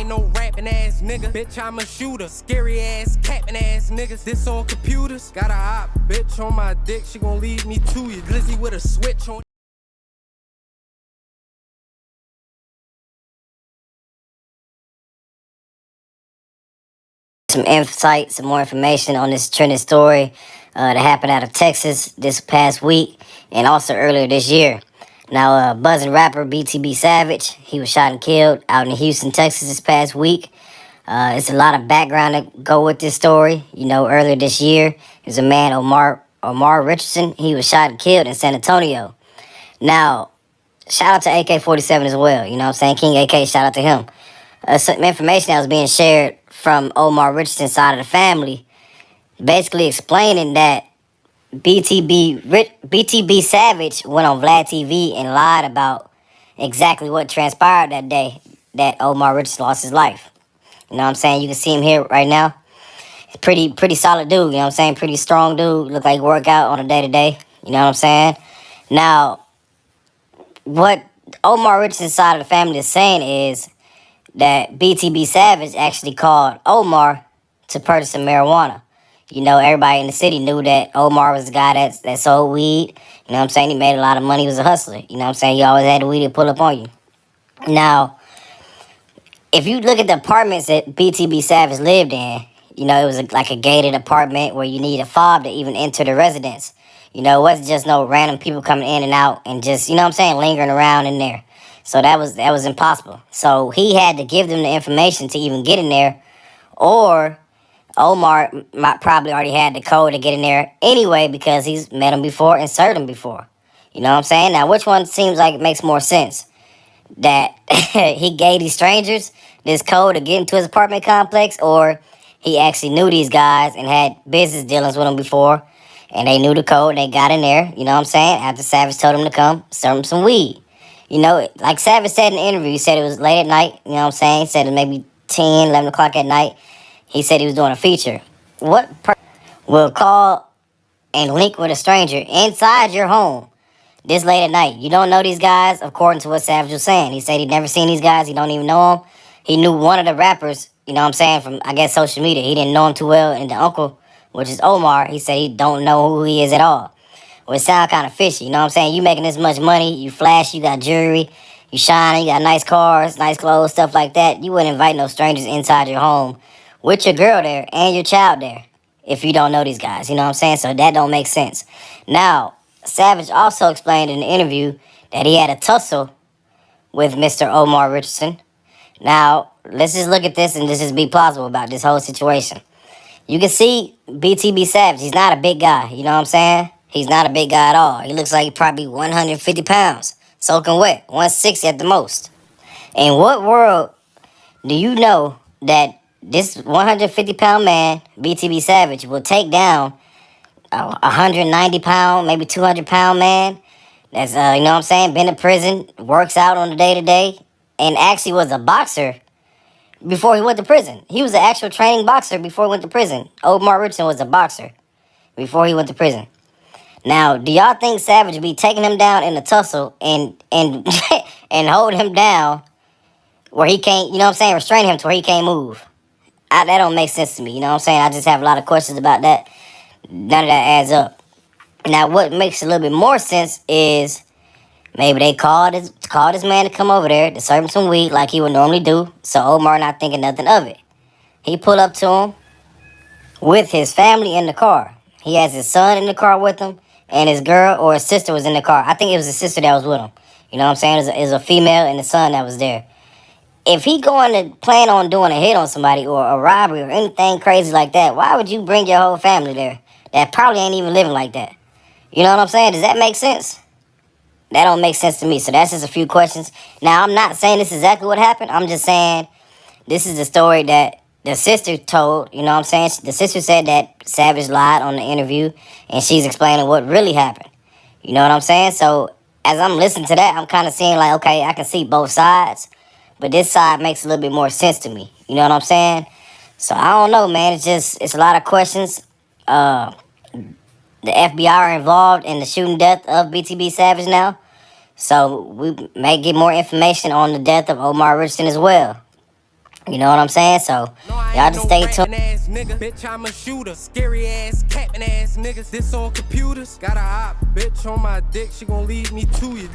ain't no rapping ass nigga. Bitch, I'm a shooter. Scary ass, capping ass niggas. This on computers. Got a hot bitch on my dick. She gon' lead me to you. Glizzy with a switch on. Some insight, some more information on this trending story that happened out of Texas this past week and also earlier this year. Now, buzzing rapper BTB Savage, he was shot and killed out in Houston, Texas this past week. It's a lot of background to go with this story. You know, earlier this year, there's a man, Omar Richardson. He was shot and killed in San Antonio. Now, shout out to AK-47 as well. You know what I'm saying? King AK, shout out to him. Some information that was being shared from Omar Richardson's side of the family, basically explaining that BTB Savage went on Vlad TV and lied about exactly what transpired that day that Omar Richardson lost his life. You know what I'm saying? You can see him here right now. Pretty solid dude, you know what I'm saying? Pretty strong dude. Look like he work out on a day-to-day. You know what I'm saying? Now, what Omar Richardson's side of the family is saying is that BTB Savage actually called Omar to purchase some marijuana. You know, everybody in the city knew that Omar was the guy that sold weed. You know what I'm saying? He made a lot of money. He was a hustler. You know what I'm saying? He always had the weed to pull up on you. Now, if you look at the apartments that BTB Savage lived in, you know, it was like a gated apartment where you need a fob to even enter the residence. You know, it wasn't just no random people coming in and out and just, you know what I'm saying, lingering around in there. So that was impossible. So he had to give them the information to even get in there, or Omar probably already had the code to get in there anyway because he's met him before and served him before. You know what I'm saying? Now, which one seems like it makes more sense? That he gave these strangers this code to get into his apartment complex, or he actually knew these guys and had business dealings with them before, and they knew the code, they got in there, you know what I'm saying, after Savage told him to come serve him some weed. You know, like Savage said in the interview, he said it was late at night, you know what I'm saying? He said it maybe 10, 11 o'clock at night. He said he was doing a feature. What person will call and link with a stranger inside your home this late at night? You don't know these guys, according to what Savage was saying. He said he'd never seen these guys. He don't even know them. He knew one of the rappers, you know what I'm saying, from, I guess, social media. He didn't know him too well. And the uncle, which is Omar, he said he don't know who he is at all. Well, it sound kind of fishy, you know what I'm saying? You making this much money, you flash, you got jewelry, you shining, you got nice cars, nice clothes, stuff like that. You wouldn't invite no strangers inside your home with your girl there and your child there if you don't know these guys, you know what I'm saying? So that don't make sense. Now, Savage also explained in the interview that he had a tussle with Mr. Omar Richardson. Now, let's just look at this and just be plausible about this whole situation. You can see BTB Savage, he's not a big guy, you know what I'm saying? He's not a big guy at all. He looks like he probably 150 pounds, soaking wet, 160 at the most. In what world do you know that this 150-pound man, BTB Savage, will take down a 190-pound, maybe 200-pound man that's, you know what I'm saying, been to prison, works out on the day-to-day, and actually was a boxer before he went to prison. He was an actual training boxer before he went to prison. Omar Richardson was a boxer before he went to prison. Now, do y'all think Savage would be taking him down in a tussle and and hold him down where he can't, you know what I'm saying, restrain him to where he can't move? That don't make sense to me, you know what I'm saying? I just have a lot of questions about that. None of that adds up. Now, what makes a little bit more sense is maybe they called this man to come over there to serve him some weed like he would normally do, so Omar not thinking nothing of it. He pulled up to him with his family in the car. He has his son in the car with him, and his girl or his sister was in the car. I think it was his sister that was with him. You know what I'm saying? It was a female and the son that was there. If he going to plan on doing a hit on somebody or a robbery or anything crazy like that, why would you bring your whole family there? That probably ain't even living like that. You know what I'm saying? Does that make sense? That don't make sense to me. So that's just a few questions. Now, I'm not saying this is exactly what happened. I'm just saying this is the story that the sister told, you know what I'm saying? The sister said that Savage lied on the interview, and she's explaining what really happened. You know what I'm saying? So as I'm listening to that, I'm kind of seeing like, okay, I can see both sides, but this side makes a little bit more sense to me. You know what I'm saying? So I don't know, man. It's a lot of questions. The FBI are involved in the shooting death of BTB Savage now. So we may get more information on the death of Omar Richardson as well. You know what I'm saying? So No, I y'all ain't just no stay tuned. rapping ass nigga. Bitch, I'm a shooter. Scary ass, capping ass niggas. This on computers. Got a hot bitch on my dick. She gon' lead me to you.